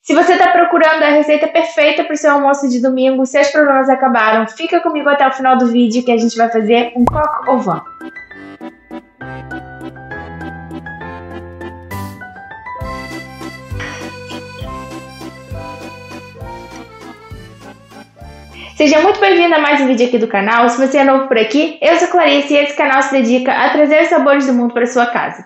Se você está procurando a receita perfeita para o seu almoço de domingo, seus problemas acabaram, fica comigo até o final do vídeo que a gente vai fazer um coq au vin. Seja muito bem-vindo a mais um vídeo aqui do canal. Se você é novo por aqui, eu sou Clarice e esse canal se dedica a trazer os sabores do mundo para sua casa.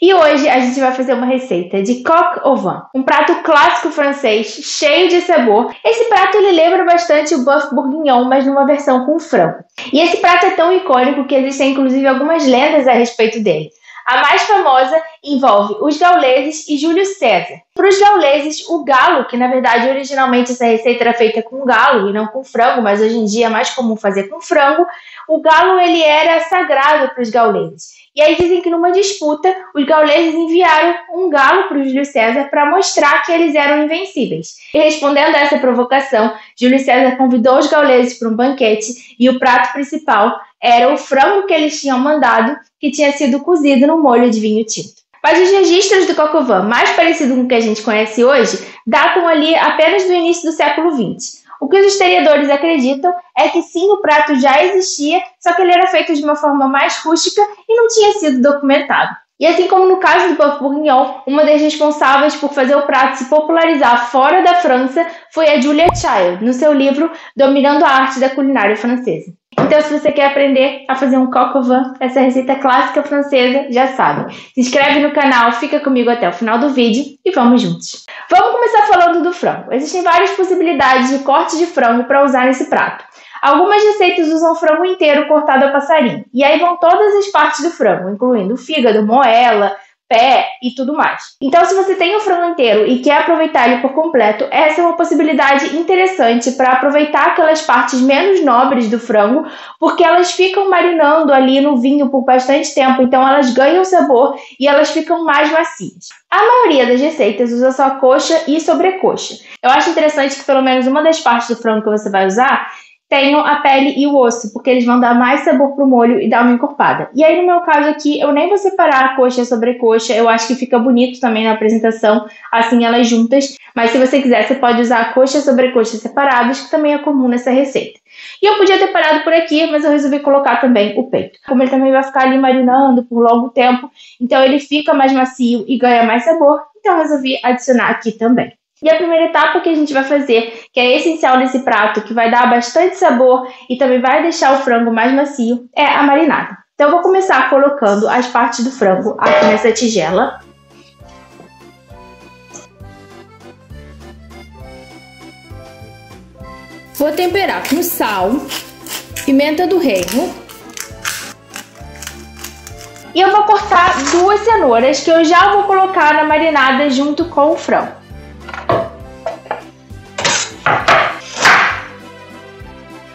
E hoje a gente vai fazer uma receita de coq au vin, um prato clássico francês, cheio de sabor. Esse prato ele lembra bastante o bœuf bourguignon, mas numa versão com frango. E esse prato é tão icônico que existem inclusive algumas lendas a respeito dele. A mais famosa envolve os gauleses e Júlio César. Para os gauleses, o galo, que na verdade originalmente essa receita era feita com galo e não com frango, mas hoje em dia é mais comum fazer com frango, o galo ele era sagrado para os gauleses. E aí dizem que numa disputa, os gauleses enviaram um galo para o Júlio César para mostrar que eles eram invencíveis. E respondendo a essa provocação, Júlio César convidou os gauleses para um banquete e o prato principal era o frango que eles tinham mandado, que tinha sido cozido no molho de vinho tinto. Mas os registros do coq au vin, mais parecido com o que a gente conhece hoje, datam ali apenas do início do século XX. O que os historiadores acreditam é que sim, o prato já existia, só que ele era feito de uma forma mais rústica e não tinha sido documentado. E assim como no caso do bœuf bourguignon, uma das responsáveis por fazer o prato se popularizar fora da França foi a Julia Child, no seu livro Dominando a Arte da Culinária Francesa. Então, se você quer aprender a fazer um coq au vin, essa receita clássica francesa, já sabe. Se inscreve no canal, fica comigo até o final do vídeo e vamos juntos. Vamos começar falando do frango. Existem várias possibilidades de corte de frango para usar nesse prato. Algumas receitas usam frango inteiro cortado a passarinho. E aí vão todas as partes do frango, incluindo o fígado, moela, pé e tudo mais. Então, se você tem o frango inteiro e quer aproveitar ele por completo, essa é uma possibilidade interessante para aproveitar aquelas partes menos nobres do frango, porque elas ficam marinando ali no vinho por bastante tempo, então elas ganham sabor e elas ficam mais macias. A maioria das receitas usa só coxa e sobrecoxa. Eu acho interessante que pelo menos uma das partes do frango que você vai usar tenham a pele e o osso, porque eles vão dar mais sabor pro molho e dar uma encorpada. E aí, no meu caso aqui, eu nem vou separar a coxa e a sobrecoxa, eu acho que fica bonito também na apresentação, assim elas juntas, mas se você quiser, você pode usar a coxa e a sobrecoxa separados, que também é comum nessa receita. E eu podia ter parado por aqui, mas eu resolvi colocar também o peito. Como ele também vai ficar ali marinando por longo tempo, então ele fica mais macio e ganha mais sabor, então eu resolvi adicionar aqui também. E a primeira etapa que a gente vai fazer, que é essencial nesse prato, que vai dar bastante sabor e também vai deixar o frango mais macio, é a marinada. Então eu vou começar colocando as partes do frango aqui nessa tigela. Vou temperar com sal, pimenta do reino. E eu vou cortar 2 cenouras que eu já vou colocar na marinada junto com o frango.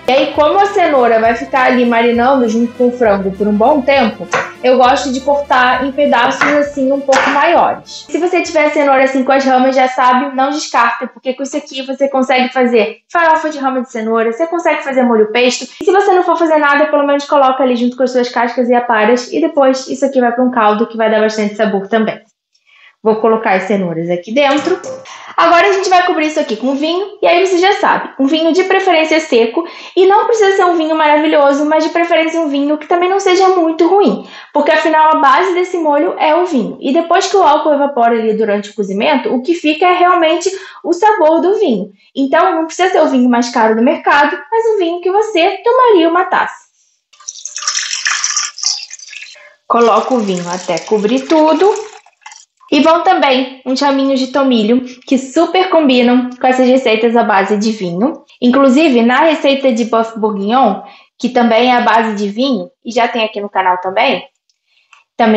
E aí, como a cenoura vai ficar ali marinando junto com o frango por um bom tempo, eu gosto de cortar em pedaços assim um pouco maiores. Se você tiver cenoura assim com as ramas, já sabe, não descarta, porque com isso aqui você consegue fazer farofa de rama de cenoura, você consegue fazer molho pesto. E se você não for fazer nada, pelo menos coloca ali junto com as suas cascas e aparas e depois isso aqui vai para um caldo que vai dar bastante sabor também. Vou colocar as cenouras aqui dentro. Agora a gente vai cobrir isso aqui com vinho, e aí você já sabe, um vinho de preferência seco, e não precisa ser um vinho maravilhoso, mas de preferência um vinho que também não seja muito ruim, porque afinal a base desse molho é o vinho. E depois que o álcool evapora ali durante o cozimento, o que fica é realmente o sabor do vinho. Então não precisa ser o vinho mais caro do mercado, mas o vinho que você tomaria uma taça. Coloco o vinho até cobrir tudo. E vão também uns raminhos de tomilho, que super combinam com essas receitas à base de vinho. Inclusive, na receita de bœuf bourguignon, que também é à base de vinho, e já tem aqui no canal também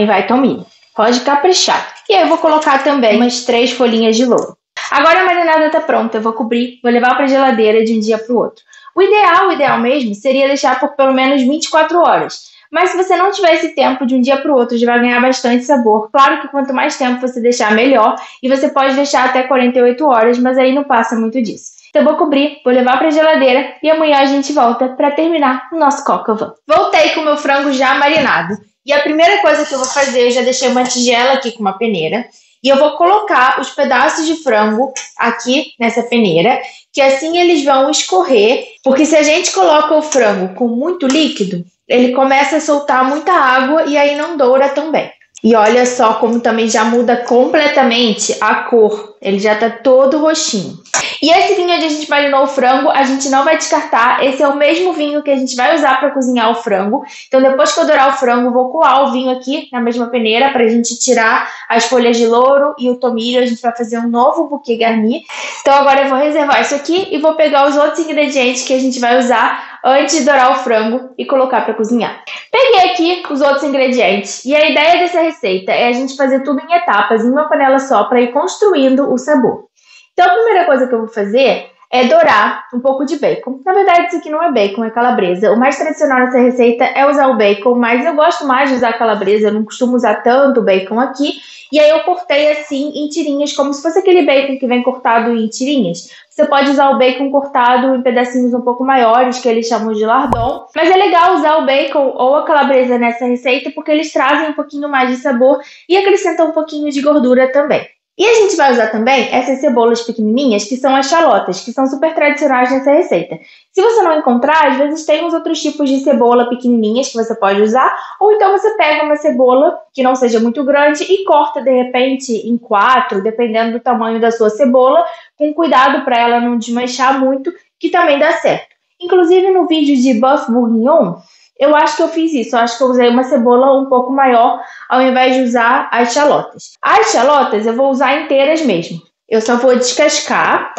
vai tomilho. Pode caprichar. E aí eu vou colocar também umas 3 folhinhas de louro. Agora a marinada está pronta, eu vou cobrir, vou levar para a geladeira de um dia para o outro. O ideal mesmo, seria deixar por pelo menos 24 horas. Mas se você não tiver esse tempo de um dia para o outro, já vai ganhar bastante sabor. Claro que quanto mais tempo você deixar, melhor. E você pode deixar até 48 horas, mas aí não passa muito disso. Então eu vou cobrir, vou levar para a geladeira e amanhã a gente volta para terminar o nosso coq au vin. Voltei com o meu frango já marinado. E a primeira coisa que eu vou fazer, eu já deixei uma tigela aqui com uma peneira. E eu vou colocar os pedaços de frango aqui nessa peneira, que assim eles vão escorrer, porque se a gente coloca o frango com muito líquido, ele começa a soltar muita água e aí não doura tão bem. E olha só como também já muda completamente a cor, ele já tá todo roxinho. E esse vinho onde a gente marinou o frango, a gente não vai descartar. Esse é o mesmo vinho que a gente vai usar para cozinhar o frango. Então depois que eu dourar o frango, vou coar o vinho aqui na mesma peneira para a gente tirar as folhas de louro e o tomilho. A gente vai fazer um novo bouquet garni. Então agora eu vou reservar isso aqui e vou pegar os outros ingredientes que a gente vai usar antes de dourar o frango e colocar para cozinhar. Peguei aqui os outros ingredientes e a ideia dessa receita é a gente fazer tudo em etapas, em uma panela só, para ir construindo o sabor. Então a primeira coisa que eu vou fazer é dourar um pouco de bacon. Na verdade isso aqui não é bacon, é calabresa. O mais tradicional nessa receita é usar o bacon, mas eu gosto mais de usar calabresa, eu não costumo usar tanto bacon aqui. E aí eu cortei assim em tirinhas, como se fosse aquele bacon que vem cortado em tirinhas. Você pode usar o bacon cortado em pedacinhos um pouco maiores, que eles chamam de lardon. Mas é legal usar o bacon ou a calabresa nessa receita, porque eles trazem um pouquinho mais de sabor e acrescentam um pouquinho de gordura também. E a gente vai usar também essas cebolas pequenininhas, que são as chalotas, que são super tradicionais nessa receita. Se você não encontrar, às vezes tem uns outros tipos de cebola pequenininhas que você pode usar, ou então você pega uma cebola que não seja muito grande e corta de repente em 4, dependendo do tamanho da sua cebola, com cuidado para ela não desmanchar muito, que também dá certo. Inclusive no vídeo de Boeuf Bourguignon, eu acho que eu fiz isso, eu acho que eu usei uma cebola um pouco maior ao invés de usar as chalotas. As chalotas eu vou usar inteiras mesmo. Eu só vou descascar.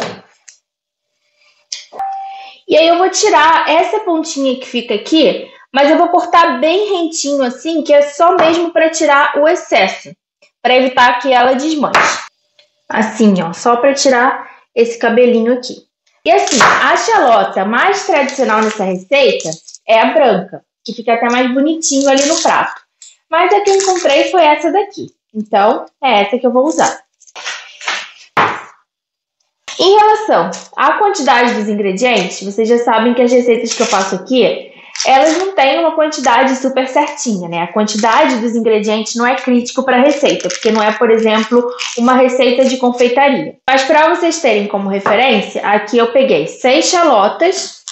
E aí eu vou tirar essa pontinha que fica aqui, mas eu vou cortar bem rentinho assim, que é só mesmo para tirar o excesso, para evitar que ela desmanche. Assim, ó, só para tirar esse cabelinho aqui. E assim, a chalota mais tradicional nessa receita é a branca, que fica até mais bonitinho ali no prato. Mas a que eu encontrei foi essa daqui. Então, é essa que eu vou usar. Em relação à quantidade dos ingredientes, vocês já sabem que as receitas que eu faço aqui, elas não têm uma quantidade super certinha, né? A quantidade dos ingredientes não é crítico para a receita, porque não é, por exemplo, uma receita de confeitaria. Mas para vocês terem como referência, aqui eu peguei 6 chalotas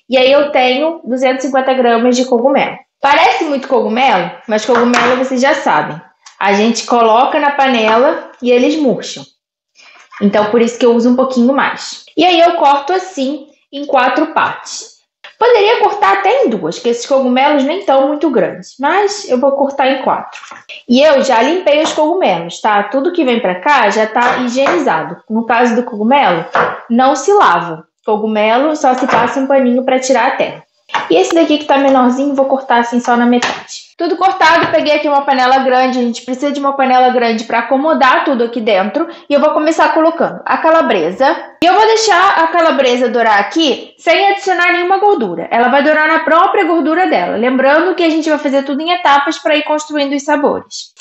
e aí eu tenho 250 gramas de cogumelo. Parece muito cogumelo, mas cogumelo vocês já sabem. A gente coloca na panela e eles murcham. Então, por isso que eu uso um pouquinho mais. E aí eu corto assim, em 4 partes. Poderia cortar até em 2, porque esses cogumelos nem estão muito grandes. Mas eu vou cortar em 4. E eu já limpei os cogumelos, tá? Tudo que vem pra cá já tá higienizado. No caso do cogumelo, não se lava. Cogumelo só se passa um paninho pra tirar a terra. E esse daqui que tá menorzinho, vou cortar assim só na metade. Tudo cortado, peguei aqui uma panela grande. A gente precisa de uma panela grande para acomodar tudo aqui dentro. E eu vou começar colocando a calabresa. E eu vou deixar a calabresa dourar aqui sem adicionar nenhuma gordura. Ela vai dourar na própria gordura dela. Lembrando que a gente vai fazer tudo em etapas para ir construindo os sabores.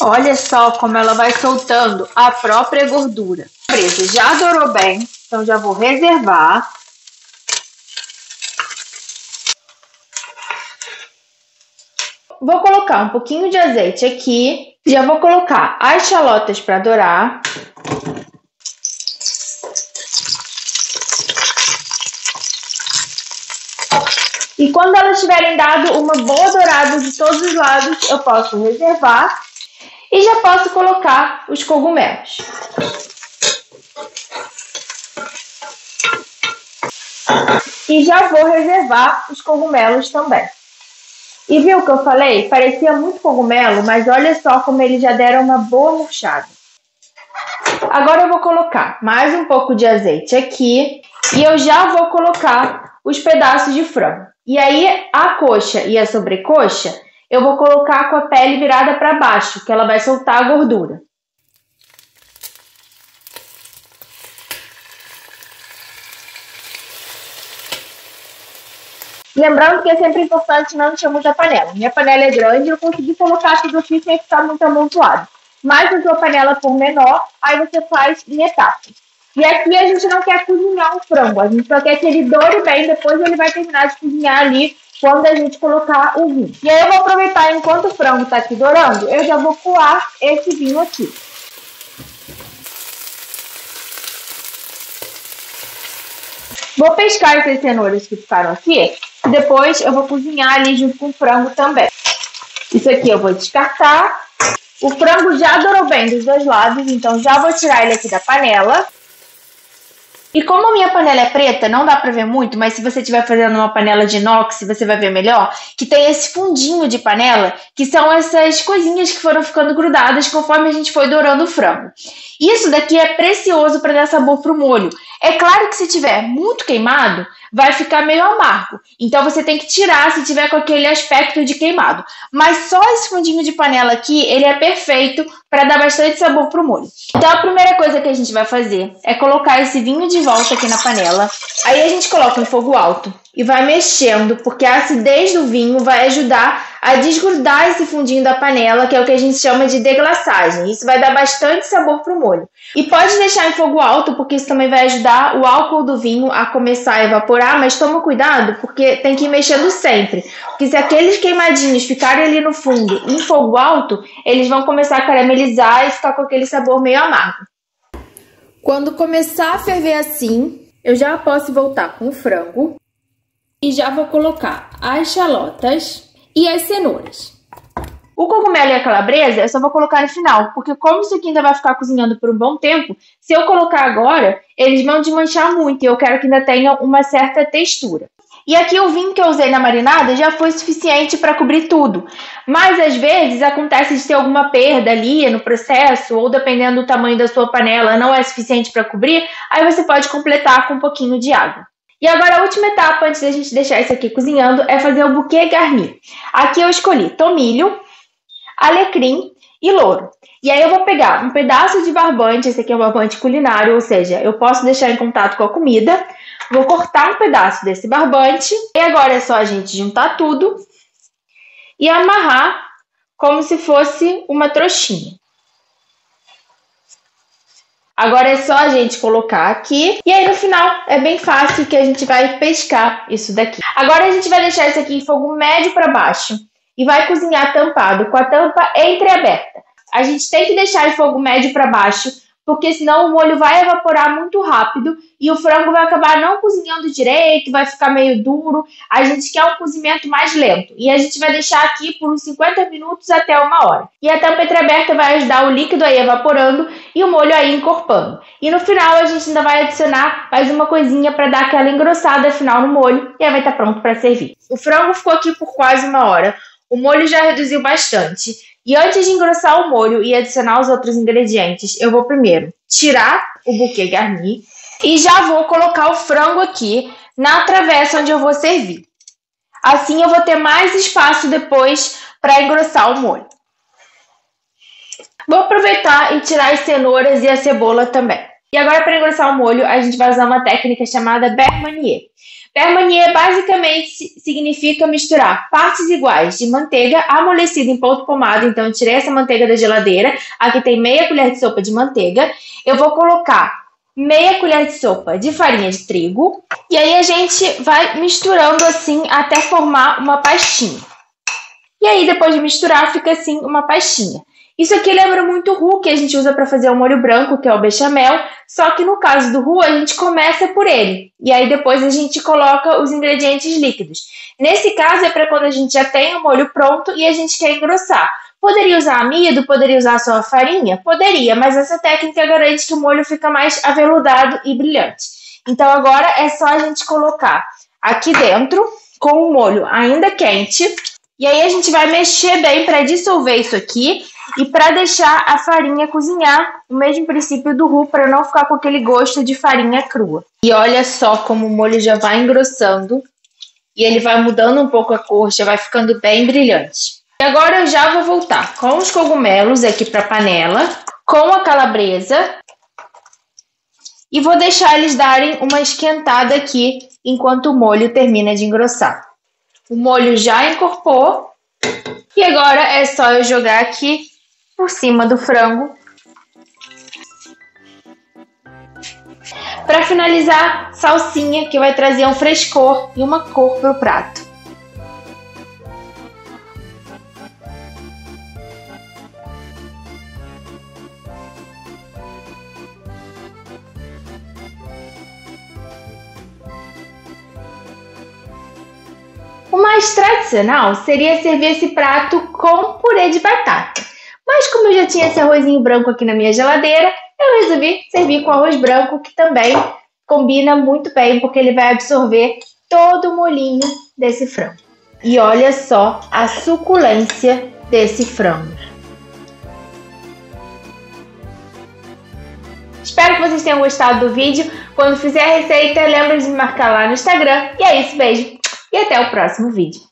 Olha só como ela vai soltando a própria gordura. A calabresa já dourou bem, então já vou reservar. Vou colocar um pouquinho de azeite aqui. Já vou colocar as chalotas para dourar. E quando elas tiverem dado uma boa dourada de todos os lados, eu posso reservar. E já posso colocar os cogumelos. E já vou reservar os cogumelos também. E viu o que eu falei? Parecia muito cogumelo, mas olha só como eles já deram uma boa murchada. Agora eu vou colocar mais um pouco de azeite aqui e eu já vou colocar os pedaços de frango. E aí a coxa e a sobrecoxa eu vou colocar com a pele virada para baixo, que ela vai soltar a gordura. Lembrando que é sempre importante não encher muito a panela. Minha panela é grande e eu consegui colocar tudo aqui sem ficar muito amontoado. Mas se a sua panela for menor, aí você faz em etapas. E aqui a gente não quer cozinhar o frango, a gente só quer que ele doure bem, depois ele vai terminar de cozinhar ali quando a gente colocar o vinho. E aí eu vou aproveitar, enquanto o frango está aqui dourando, eu já vou coar esse vinho aqui. Vou pescar essas cenouras que ficaram aqui. Depois eu vou cozinhar ali junto com o frango também. Isso aqui eu vou descartar. O frango já dourou bem dos dois lados, então já vou tirar ele aqui da panela. E como a minha panela é preta, não dá pra ver muito, mas se você estiver fazendo uma panela de inox, você vai ver melhor, que tem esse fundinho de panela, que são essas coisinhas que foram ficando grudadas conforme a gente foi dourando o frango. Isso daqui é precioso para dar sabor pro molho. É claro que se tiver muito queimado, vai ficar meio amargo. Então você tem que tirar se tiver com aquele aspecto de queimado. Mas só esse fundinho de panela aqui, ele é perfeito para dar bastante sabor pro molho. Então a primeira coisa que a gente vai fazer é colocar esse vinho de volta aqui na panela. Aí a gente coloca em fogo alto e vai mexendo, porque a acidez do vinho vai ajudar a desgrudar esse fundinho da panela, que é o que a gente chama de deglaçagem. Isso vai dar bastante sabor pro molho. E pode deixar em fogo alto, porque isso também vai ajudar o álcool do vinho a começar a evaporar, mas toma cuidado, porque tem que ir mexendo sempre. Porque se aqueles queimadinhos ficarem ali no fundo, em fogo alto, eles vão começar a caramelizar e ficar com aquele sabor meio amargo. Quando começar a ferver assim, eu já posso voltar com o frango e já vou colocar as chalotas e as cenouras. O cogumelo e a calabresa eu só vou colocar no final, porque como isso aqui ainda vai ficar cozinhando por um bom tempo, se eu colocar agora, eles vão desmanchar muito e eu quero que ainda tenha uma certa textura. E aqui o vinho que eu usei na marinada já foi suficiente para cobrir tudo. Mas às vezes acontece de ter alguma perda ali no processo, ou dependendo do tamanho da sua panela, não é suficiente para cobrir, aí você pode completar com um pouquinho de água. E agora a última etapa, antes da gente deixar isso aqui cozinhando, é fazer o bouquet garni. Aqui eu escolhi tomilho, alecrim e louro. E aí eu vou pegar um pedaço de barbante, esse aqui é um barbante culinário, ou seja, eu posso deixar em contato com a comida. Vou cortar um pedaço desse barbante e agora é só a gente juntar tudo e amarrar como se fosse uma trouxinha. Agora é só a gente colocar aqui e aí no final é bem fácil que a gente vai pescar isso daqui. Agora a gente vai deixar isso aqui em fogo médio para baixo e vai cozinhar tampado, com a tampa entreaberta. A gente tem que deixar em fogo médio para baixo, porque senão o molho vai evaporar muito rápido e o frango vai acabar não cozinhando direito, vai ficar meio duro. A gente quer um cozimento mais lento e a gente vai deixar aqui por uns 50 minutos até 1 hora. E a tampa entreaberta vai ajudar o líquido aí evaporando e o molho aí encorpando. E no final a gente ainda vai adicionar mais uma coisinha para dar aquela engrossada final no molho e aí vai estar pronto para servir. O frango ficou aqui por quase 1 hora. O molho já reduziu bastante. E antes de engrossar o molho e adicionar os outros ingredientes, eu vou primeiro tirar o bouquet garni e já vou colocar o frango aqui na travessa onde eu vou servir. Assim eu vou ter mais espaço depois para engrossar o molho. Vou aproveitar e tirar as cenouras e a cebola também. E agora para engrossar o molho, a gente vai usar uma técnica chamada beurre manier. Beurre manier basicamente significa misturar partes iguais de manteiga amolecida em ponto pomado. Então eu tirei essa manteiga da geladeira. Aqui tem meia colher de sopa de manteiga. Eu vou colocar meia colher de sopa de farinha de trigo. E aí a gente vai misturando assim até formar uma pastinha. E aí depois de misturar fica assim uma pastinha. Isso aqui lembra muito o roux que a gente usa para fazer o molho branco, que é o bechamel, só que no caso do roux a gente começa por ele, e aí depois a gente coloca os ingredientes líquidos. Nesse caso é para quando a gente já tem o molho pronto e a gente quer engrossar. Poderia usar amido, poderia usar só a farinha? Poderia, mas essa técnica garante que o molho fica mais aveludado e brilhante. Então agora é só a gente colocar aqui dentro, com o molho ainda quente, e aí a gente vai mexer bem para dissolver isso aqui, e para deixar a farinha cozinhar, o mesmo princípio do roux, para não ficar com aquele gosto de farinha crua. E olha só como o molho já vai engrossando e ele vai mudando um pouco a cor, já vai ficando bem brilhante. E agora eu já vou voltar com os cogumelos aqui para a panela, com a calabresa e vou deixar eles darem uma esquentada aqui enquanto o molho termina de engrossar. O molho já encorpou e agora é só eu jogar aqui por cima do frango. Para finalizar, salsinha, que vai trazer um frescor e uma cor para o prato. mais tradicional seria servir esse prato com purê de batata. Mas como eu já tinha esse arrozinho branco aqui na minha geladeira, eu resolvi servir com arroz branco, que também combina muito bem, porque ele vai absorver todo o molhinho desse frango. E olha só a suculência desse frango. Espero que vocês tenham gostado do vídeo. Quando fizer a receita, lembre de me marcar lá no Instagram. E é isso, beijo e até o próximo vídeo.